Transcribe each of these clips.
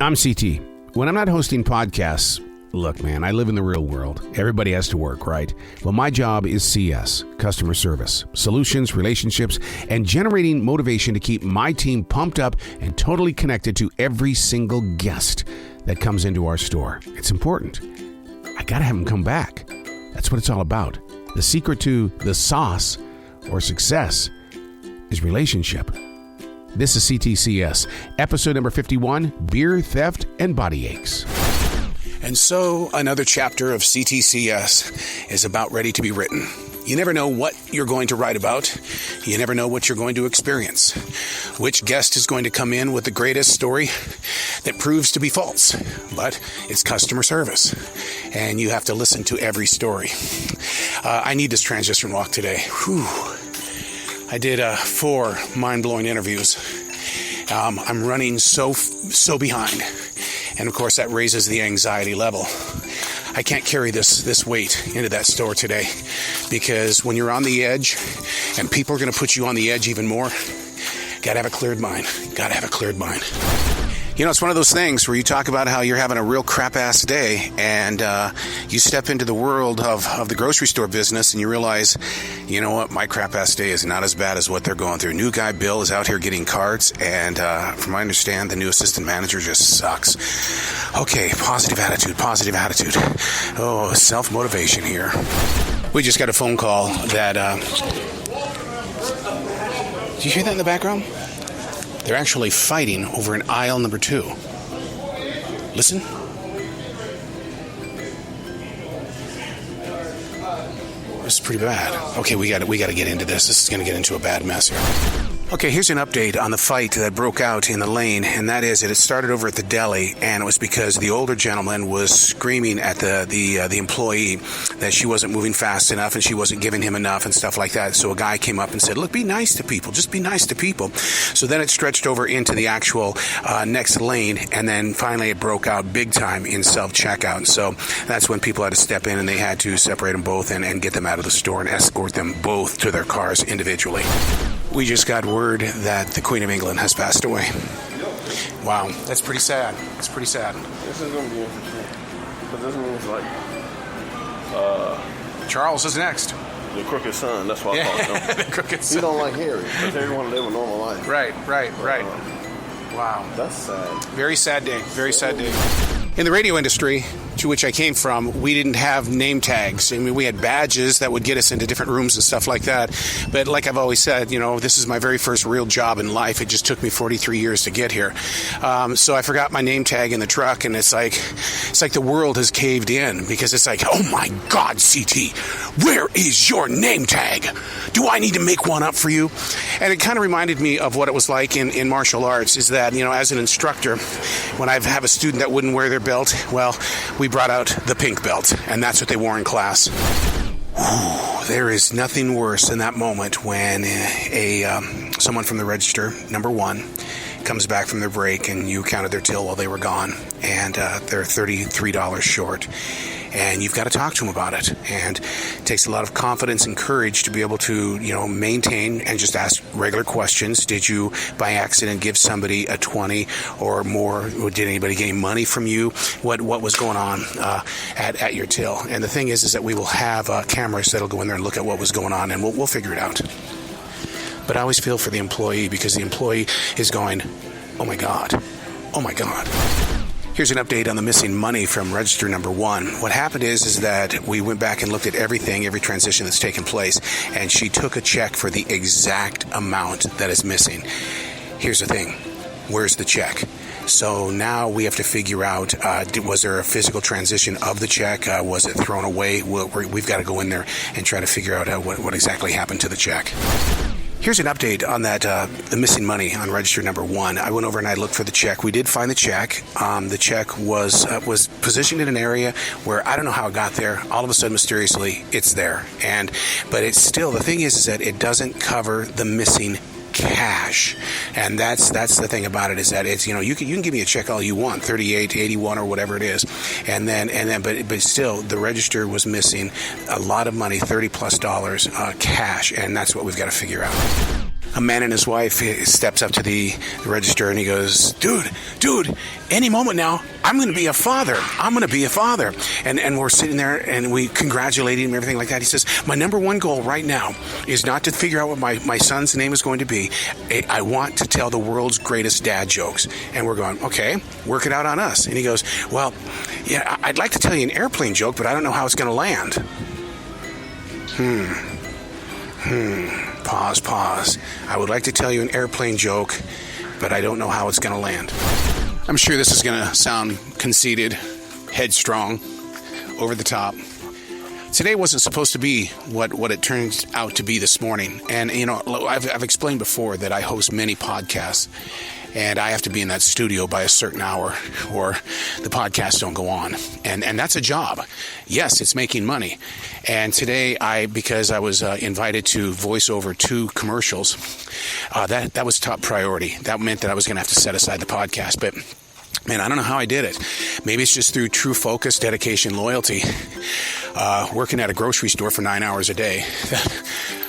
I'm CT. When I'm not hosting podcasts, look, man, I live in the real world. Everybody has to work, right? Well, my job is CS, customer service, solutions, relationships, and generating motivation to keep my team pumped up and totally connected to every single guest that comes into our store. It's important. I got to have them come back. That's what it's all about. The secret to the sauce or success is relationship. This is C.T.C.S., episode number 51, Beer, Theft, and Body Aches. And so another chapter of C.T.C.S. is about ready to be written. You never know what you're going to write about. You never know what you're going to experience. Which guest is going to come in with the greatest story that proves to be false? But it's customer service, and you have to listen to every story. I need this transition walk today. Whew. I did 4 mind-blowing interviews. I'm running so behind. And of course, that raises the anxiety level. I can't carry this weight into that store today, because when you're on the edge and people are going to put you on the edge even more, got to have a cleared mind. You know, it's one of those things where you talk about how you're having a real crap-ass day, and you step into the world of the grocery store business and you realize, you know what, my crap-ass day is not as bad as what they're going through. New guy Bill is out here getting carts, and from what I understand, the new assistant manager just sucks. Okay, positive attitude. Oh, self-motivation here. We just got a phone call that... Did you hear that in the background? They're actually fighting over an aisle number 2. Listen. This is pretty bad. Okay, we got to get into this. This is going to get into a bad mess here. Okay, here's an update on the fight that broke out in the lane, and that is that it started over at the deli, and it was because the older gentleman was screaming at the employee that she wasn't moving fast enough and she wasn't giving him enough and stuff like that. So a guy came up and said, look, be nice to people. Just be nice to people. So then it stretched over into the actual next lane, and then finally it broke out big time in self-checkout. So that's when people had to step in, and they had to separate them both and get them out of the store and escort them both to their cars individually. We just got word that the Queen of England has passed away. Wow, that's pretty sad. It's pretty sad. This is going to be interesting. Because this means like... Charles is next. The crooked son, that's what I call him. The crooked son. He don't like Harry, because Harry want to live a normal life. Right. Wow. That's sad. Very sad day. In the radio industry, to which I came from, we didn't have name tags. I mean, we had badges that would get us into different rooms and stuff like that. But like I've always said, you know, this is my very first real job in life. It just took me 43 years to get here. So I forgot my name tag in the truck, and it's like the world has caved in, because it's like, oh my God, CT, where is your name tag? Do I need to make one up for you? And it kind of reminded me of what it was like in martial arts, is that, you know, as an instructor, when I have a student that wouldn't wear their belt, well, we brought out the pink belt, and that's what they wore in class. Whew, there is nothing worse than that moment when someone from the register, number 1, comes back from their break, and you counted their till while they were gone, and they're $33 short. And you've got to talk to them about it. And it takes a lot of confidence and courage to be able to, you know, maintain and just ask regular questions. Did you, by accident, give somebody a 20 or more? Or did anybody get any money from you? What was going on at your till? And the thing is that we will have cameras that'll go in there and look at what was going on, and we'll figure it out. But I always feel for the employee, because the employee is going, oh my God. Here's an update on the missing money from register number 1. What happened is that we went back and looked at every transition that's taken place, and she took a check for the exact amount that is missing. Here's the thing. Where's the check? So now we have to figure out, was there a physical transition of the check? Was it thrown away? We've got to go in there and try to figure out what exactly happened to the check. Here's an update on that, the missing money on register number 1. I went over and I looked for the check. We did find the check. The check was positioned in an area where I don't know how it got there. All of a sudden, mysteriously, it's there. But it's still, the thing is that it doesn't cover the missing cash. And that's the thing about it, is that it's, you know, you can give me a check all you want, 38, 81 or whatever it is. But still the register was missing a lot of money, $30+ cash, and that's what we've got to figure out. A man and his wife steps up to the register and he goes, dude, any moment now, I'm going to be a father. I'm going to be a father. And we're sitting there and we congratulate him and everything like that. He says, my number one goal right now is not to figure out what my son's name is going to be. I want to tell the world's greatest dad jokes. And we're going, okay, work it out on us. And he goes, well, yeah, I'd like to tell you an airplane joke, but I don't know how it's going to land. Pause. I would like to tell you an airplane joke, but I don't know how it's going to land. I'm sure this is going to sound conceited, headstrong, over the top. Today wasn't supposed to be what it turned out to be this morning. And, I've explained before that I host many podcasts, and I have to be in that studio by a certain hour or the podcasts don't go on. And that's a job. Yes, it's making money. And today, because I was invited to voice over 2 commercials, that was top priority. That meant that I was going to have to set aside the podcast. But man, I don't know how I did it. Maybe it's just through true focus, dedication, loyalty. Working at a grocery store for 9 hours a day.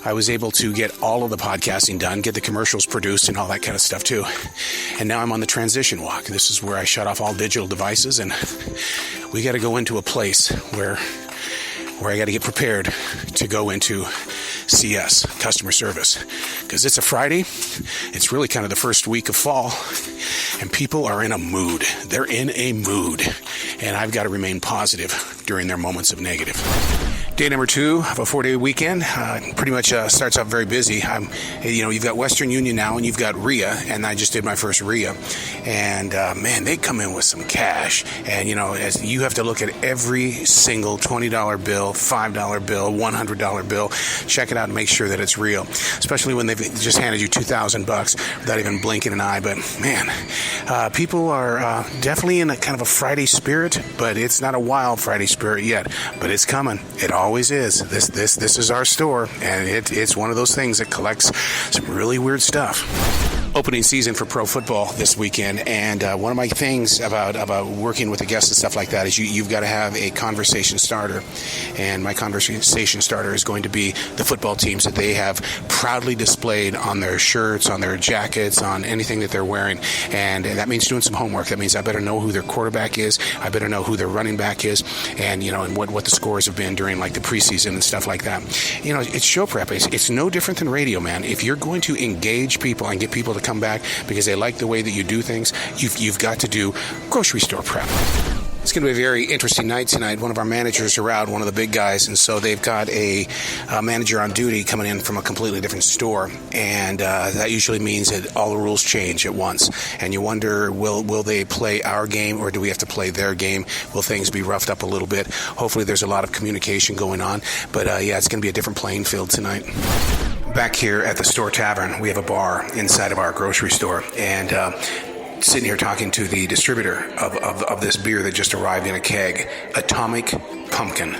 I was able to get all of the podcasting done, get the commercials produced and all that kind of stuff too. And now I'm on the transition walk. This is where I shut off all digital devices and we got to go into a place where I got to get prepared to go into CS, customer service. Because it's a Friday. It's really kind of the first week of fall. And people are in a mood. They're in a mood. And I've got to remain positive during their moments of negative. Day number 2 of a 4-day weekend pretty much starts out very busy. You've got Western Union now, and you've got RIA, and I just did my first RIA. And man, they come in with some cash. And as you have to look at every single $20 bill, $5 bill, $100 bill, check it out and make sure that it's real. Especially when they've just handed you $2,000 without even blinking an eye. But man, people are definitely in a kind of a Friday spirit, but it's not a wild Friday spirit yet. But it's coming. It always is. This is our store, and it's one of those things that collects some really weird stuff. Opening season for pro football this weekend, and one of my things about working with the guests and stuff like that is you've got to have a conversation starter, and my conversation starter is going to be the football teams that they have proudly displayed on their shirts, on their jackets, on anything that they're wearing, and that means doing some homework. That means I better know who their quarterback is, I better know who their running back is, and what the scores have been during like the preseason and stuff like that. It's show prep. It's no different than radio, man. If you're going to engage people and get people to come back because they like the way that you do things, you've got to do grocery store prep. It's going to be a very interesting night tonight. One of our managers are out, one of the big guys, and so they've got a manager on duty coming in from a completely different store, and that usually means that all the rules change at once, and you wonder, will they play our game or do we have to play their game? Will things be roughed up a little bit? Hopefully there's a lot of communication going on, but it's going to be a different playing field tonight. Back here at the Store Tavern, we have a bar inside of our grocery store, and sitting here talking to the distributor of this beer that just arrived in a keg, Atomic Pumpkin.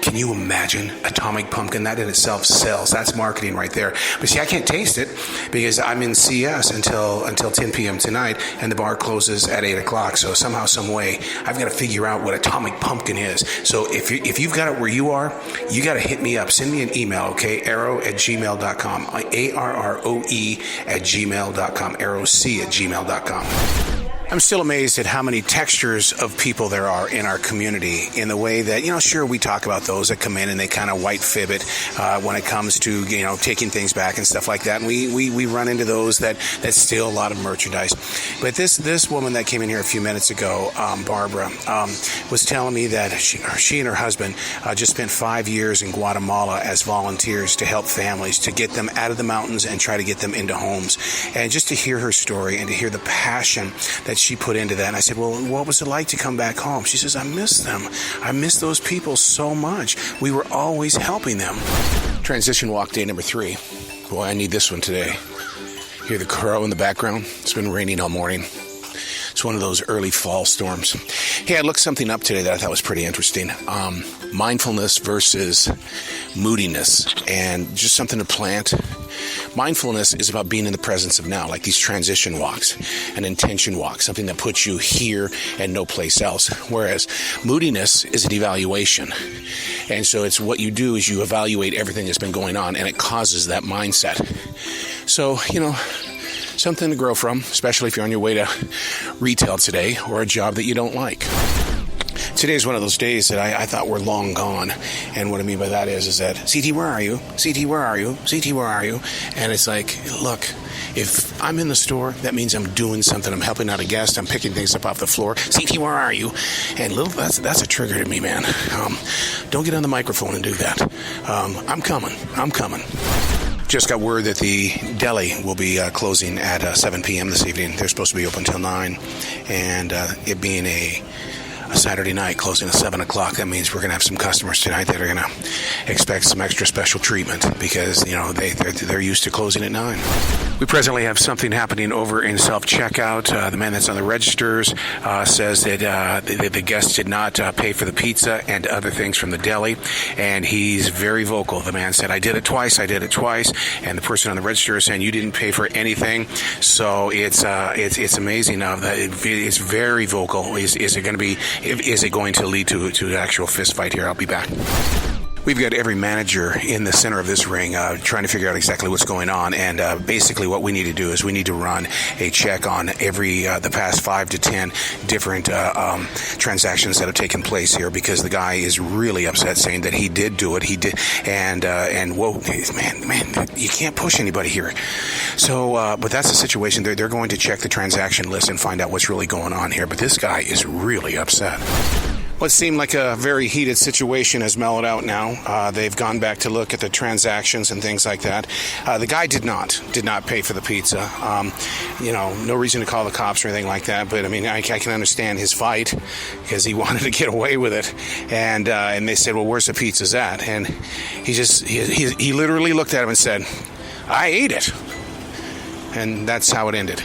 Can you imagine Atomic Pumpkin? That in itself sells. That's marketing right there. But see, I can't taste it because I'm in CS until 10 p.m. tonight, and the bar closes at 8 o'clock. So somehow, some way, I've got to figure out what Atomic Pumpkin is. So if you've got it where you are, you got to hit me up. Send me an email, okay? arrow@gmail.com. ARROE@gmail.com. arrowc@gmail.com. I'm still amazed at how many textures of people there are in our community, in the way that, sure, we talk about those that come in and they kind of white fib it when it comes to, taking things back and stuff like that. And we run into those that steal a lot of merchandise. But this woman that came in here a few minutes ago, Barbara, was telling me that she and her husband just spent 5 years in Guatemala as volunteers to help families, to get them out of the mountains and try to get them into homes. And just to hear her story and to hear the passion that she put into that. And I said, well, what was it like to come back home? She says, I miss them. I miss those people so much. We were always helping them. Transition walk day number 3. Boy, I need this one today. Hear the crow in the background? It's been raining all morning. It's one of those early fall storms. Hey, I looked something up today that I thought was pretty interesting. Mindfulness versus moodiness, and just something to plant. Mindfulness is about being in the presence of now, like these transition walks, an intention walk, something that puts you here and no place else. Whereas moodiness is an evaluation. And so it's what you do is you evaluate everything that's been going on, and it causes that mindset. So, something to grow from, especially if you're on your way to retail today or a job that you don't like. Today is one of those days that I thought were long gone. And what I mean by that is that, CT, where are you? CT, where are you? CT, where are you? And it's like, look, if I'm in the store, that means I'm doing something. I'm helping out a guest. I'm picking things up off the floor. CT, where are you? And that's a trigger to me, man. Don't get on the microphone and do that. I'm coming. Just got word that the deli will be closing at 7 p.m. this evening. They're supposed to be open until 9. And it being a Saturday night, closing at 7 o'clock, that means we're going to have some customers tonight that are going to expect some extra special treatment because, they're used to closing at 9. We presently have something happening over in self-checkout. The man that's on the registers says that the guest did not pay for the pizza and other things from the deli, and he's very vocal. The man said, I did it twice, and the person on the register is saying, you didn't pay for anything. So it's amazing. It's very vocal. Is it going to lead to an actual fist fight here? I'll be back. We've got every manager in the center of this ring trying to figure out exactly what's going on, and basically what we need to do is we need to run a check on the past 5 to 10 different transactions that have taken place here, because the guy is really upset, saying that he did do it. He did, and whoa, man, you can't push anybody here. So, but that's the situation. They're going to check the transaction list and find out what's really going on here. But this guy is really upset. What seemed like a very heated situation has mellowed out now. They've gone back to look at the transactions and things like that. The guy did not pay for the pizza. No reason to call the cops or anything like that. But I mean, I can understand his fight because he wanted to get away with it. And they said, well, where's the pizzas at? And he literally looked at him and said, I ate it. And that's how it ended.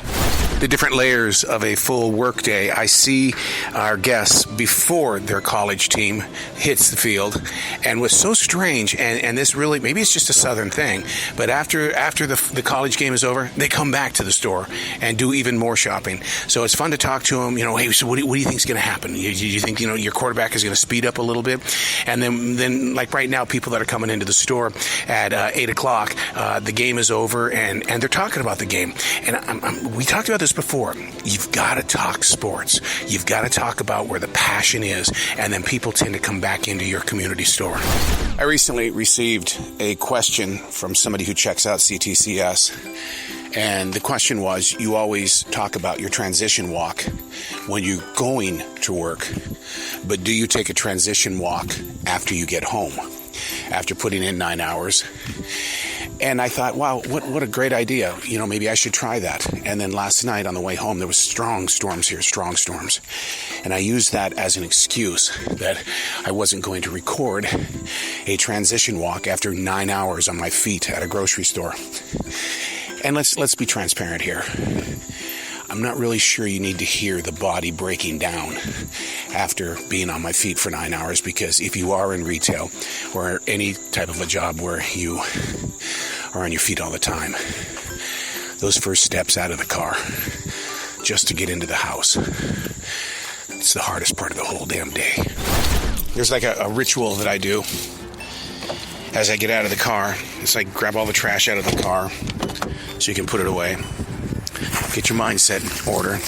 The different layers of a full workday. I see our guests before their college team hits the field, and what's so strange, and this really, maybe it's just a Southern thing, but after the college game is over, they come back to the store and do even more shopping. So it's fun to talk to them. Hey, so what do you think is going to happen? You think your quarterback is going to speed up a little bit? And then like right now, people that are coming into the store at 8 o'clock, the game is over, and they're talking about the game. And we talked about this before. You've got to talk sports. You've got to talk about where the passion is, and then people tend to come back into your community store. I recently received a question from somebody who checks out C.T.C.S., and the question was, you always talk about your transition walk when you're going to work, but do you take a transition walk after you get home, after putting in 9 hours? And I thought, wow, what a great idea. Maybe I should try that. And then last night on the way home, there was strong storms here. And I used that as an excuse that I wasn't going to record a transition walk after 9 hours on my feet at a grocery store. And let's be transparent here. I'm not really sure you need to hear the body breaking down after being on my feet for 9 hours, because if you are in retail or any type of a job where you are on your feet all the time, those first steps out of the car just to get into the house, it's the hardest part of the whole damn day. There's like a ritual that I do as I get out of the car. It's like grab all the trash out of the car so you can put it away. Get your mindset in order.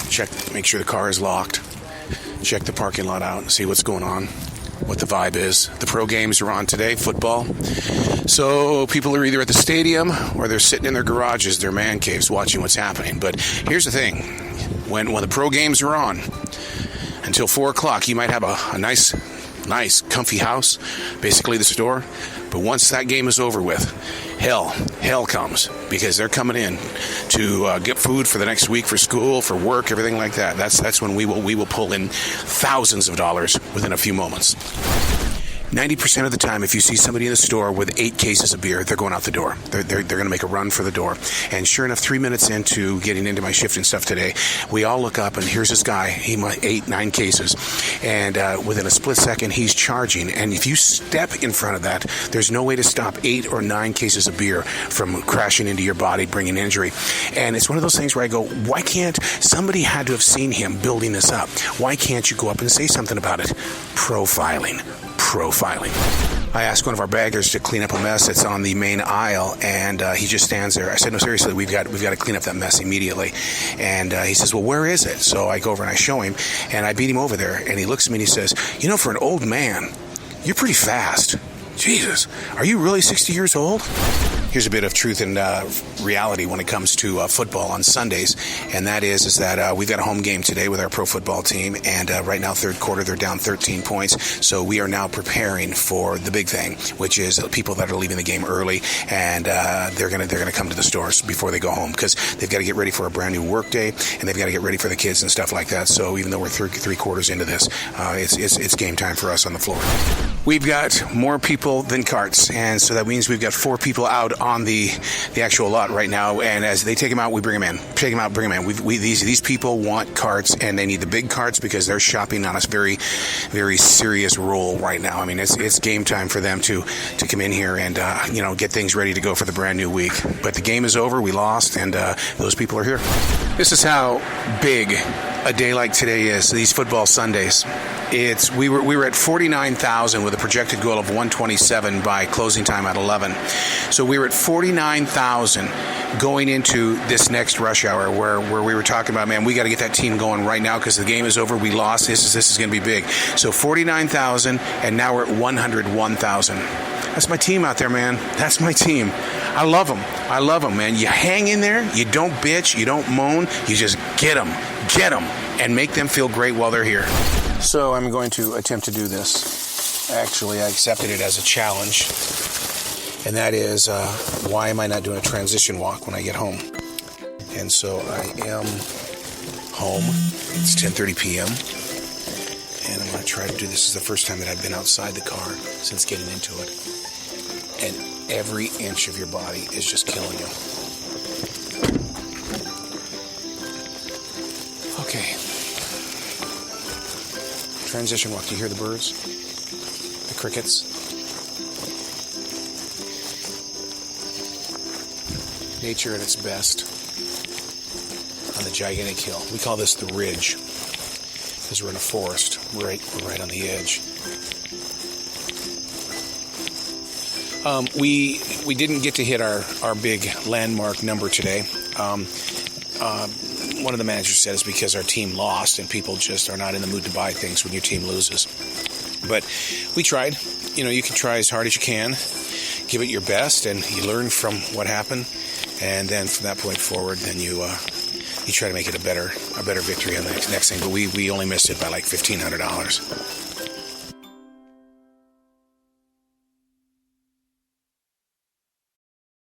Make sure the car is locked. Check the parking lot out and see what's going on, what the vibe is. The pro games are on today, football. So people are either at the stadium or they're sitting in their garages, their man caves, watching what's happening. But here's the thing. When the pro games are on, until 4 o'clock, you might have a nice, comfy house, basically the store. But once that game is over with, hell comes, because they're coming in to get food for the next week, for school, for work, everything like that. That's when we will pull in thousands of dollars within a few moments. 90% of the time, if you see somebody in the store with 8 cases of beer, they're going out the door. They're going to make a run for the door. And sure enough, 3 minutes into getting into my shift and stuff today, we all look up and here's this guy. He might 8-9 cases. And within a split second, he's charging. And if you step in front of that, there's no way to stop 8 or 9 cases of beer from crashing into your body, bringing injury. And it's one of those things where I go, why can't somebody had to have seen him building this up? Why can't you go up and say something about it? Profiling. I asked one of our baggers to clean up a mess that's on the main aisle, and he just stands there. I said, no, seriously, we've got to clean up that mess immediately. And he says, well, where is it? So I go over and I show him, and I beat him over there. And he looks at me and he says, you know, for an old man, you're pretty fast. Jesus, are you really 60 years old? Here's a bit of truth and reality when it comes to football on Sundays, and that is that we've got a home game today with our pro football team, and right now, third quarter, they're down 13 points, so we are now preparing for the big thing, which is people that are leaving the game early, and they're gonna come to the stores before they go home, because they've got to get ready for a brand new work day, and they've got to get ready for the kids and stuff like that. So even though we're three quarters into this, it's game time for us on the floor. We've got more people than carts, and so that means we've got 4 people out on the actual lot right now, and as they take them out, we bring them in. Take them out, bring them in. These people want carts, and they need the big carts because they're shopping on a very, very serious roll right now. I mean, it's game time for them to come in here and get things ready to go for the brand new week. But the game is over. We lost, and those people are here. This is how big a day like today is. These football Sundays. We were at 49,000 with a projected goal of 127 by closing time at 11. So we were at 49,000 going into this next rush hour where we were talking about, man, we got to get that team going right now because the game is over. We lost. This is going to be big. So 49,000, and now we're at 101,000. That's my team out there, man. That's my team. I love them, man. You hang in there. You don't bitch. You don't moan. You just get them, and make them feel great while they're here. So I'm going to attempt to do this. Actually, I accepted it as a challenge, and that is, why am I not doing a transition walk when I get home? And so I am home. It's 10:30 p.m., and I'm going to try to do this. This is the first time that I've been outside the car since getting into it, and every inch of your body is just killing you. Okay. Transition walk. Do you hear the birds? The crickets? Nature at its best on the gigantic hill. We call this the ridge because we're in a forest. We're right on the edge. We didn't get to hit our big landmark number today. One of the managers said it's because our team lost and people just are not in the mood to buy things when your team loses. But we tried. You can try as hard as you can, give it your best, and you learn from what happened. And then from that point forward, then you try to make it a better victory on the next thing. But we only missed it by like $1,500.